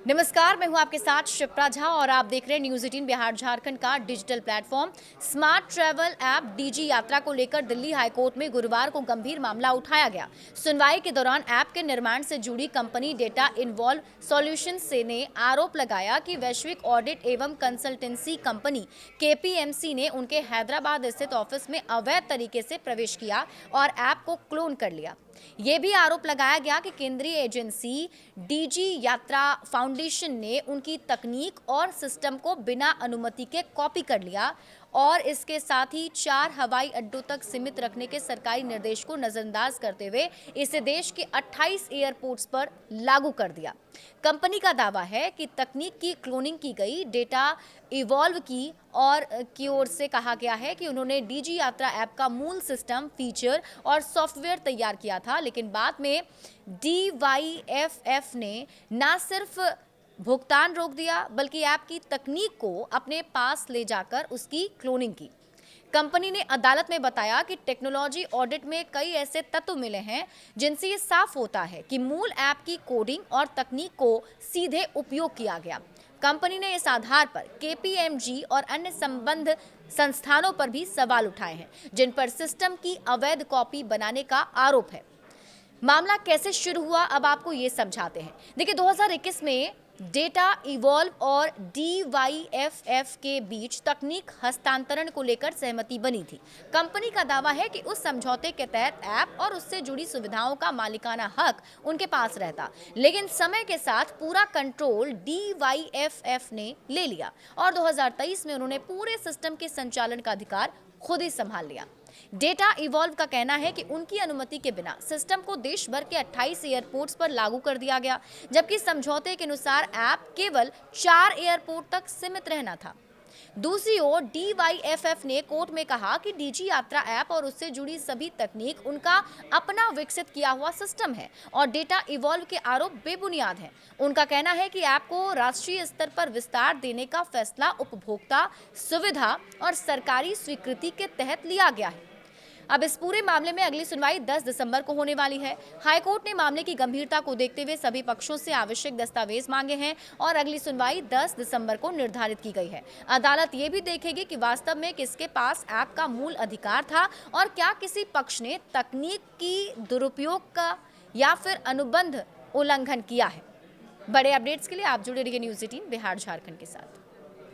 नमस्कार, मैं हूं आपके साथ शिप्रा झा और आप देख रहे हैं न्यूज़ 18 बिहार झारखंड का digital platform. Smart travel app DG यात्रा को लेकर दिल्ली हाईकोर्ट में गुरुवार को गंभीर मामला उठाया गया। सुनवाई के दौरान ऐप के निर्माण से जुड़ी कंपनी डेटा इन्वॉल्व सॉल्यूशंस से ने आरोप लगाया कि वैश्विक ऑडिट एवं कंसल्टेंसी कंपनी केपीएमसी ने उनके हैदराबाद स्थित ऑफिस में अवैध तरीके से प्रवेश किया और ऐप को क्लोन कर लिया। ये भी आरोप लगाया गया कि केंद्रीय एजेंसी डीजी यात्रा फाउंडेशन ने उनकी तकनीक और सिस्टम को बिना अनुमति के कॉपी कर लिया और इसके साथ ही 4 हवाई अड्डों तक सीमित रखने के सरकारी निर्देश को नजरअंदाज करते हुए इसे देश के 28 एयरपोर्ट्स पर लागू कर दिया। कंपनी का दावा है कि तकनीक की क्लोनिंग की गई, डेटा इवॉल्व की ओर से कहा गया है कि उन्होंने डीजी यात्रा ऐप का मूल सिस्टम, फीचर और सॉफ्टवेयर तैयार किया था, लेकिन बाद में डीवाईएफएफ ने न सिर्फ भुगतान रोक दिया बल्कि ऐप की तकनीक को अपने पास ले जाकर उसकी क्लोनिंग की। कंपनी ने अदालत में बताया कि टेक्नोलॉजी ऑडिट में कई ऐसे तत्व मिले हैं जिनसे ये साफ होता है कि मूल ऐप की कोडिंग और तकनीक को सीधे उपयोग किया गया। कंपनी ने इस आधार पर केपीएमजी और अन्य संबद्ध संस्थानों पर भी सवाल उठाए हैं, जिन पर सिस्टम की अवैध कॉपी बनाने का आरोप है। मामला कैसे शुरू हुआ, अब आपको ये समझाते हैं। देखिए, 2021 में डेटा इवॉल्व और डीवाईएफएफ के बीच तकनीक हस्तांतरण को लेकर सहमति बनी थी। कंपनी का दावा है कि उस समझौते के तहत ऐप और उससे जुड़ी सुविधाओं का मालिकाना हक उनके पास रहता, लेकिन समय के साथ पूरा कंट्रोल डीवाईएफएफ ने ले लिया और 2023 में उन्होंने पूरे सिस्टम के संचालन का अधिकार खुद ही संभाल लिया। डेटा इवॉल्व का कहना है कि उनकी अनुमति के बिना सिस्टम को देश भर के 28 एयरपोर्ट्स पर लागू कर दिया गया, जबकि समझौते के अनुसार ऐप केवल 4 एयरपोर्ट तक सीमित रहना था। दूसरी ओर डीवाईएफएफ ने कोर्ट में कहा कि डीजी यात्रा ऐप और उससे जुड़ी सभी तकनीक उनका अपना विकसित किया हुआ सिस्टम है और डेटा इवॉल्व के आरोप बेबुनियाद हैं। उनका कहना है कि ऐप को राष्ट्रीय स्तर पर विस्तार देने का फैसला उपभोक्ता सुविधा और सरकारी स्वीकृति के तहत लिया गया है। अब इस पूरे मामले में अगली सुनवाई 10 दिसंबर को होने वाली है। हाईकोर्ट ने मामले की गंभीरता को देखते हुए सभी पक्षों से आवश्यक दस्तावेज मांगे हैं और अगली सुनवाई 10 दिसंबर को निर्धारित की गई है। अदालत ये भी देखेगी कि वास्तव में किसके पास ऐप का मूल अधिकार था और क्या किसी पक्ष ने तकनीक की दुरुपयोग का या फिर अनुबंध उल्लंघन किया है। बड़े अपडेट्स के लिए आप जुड़े रहिए न्यूज़ 18 बिहार झारखंड के साथ।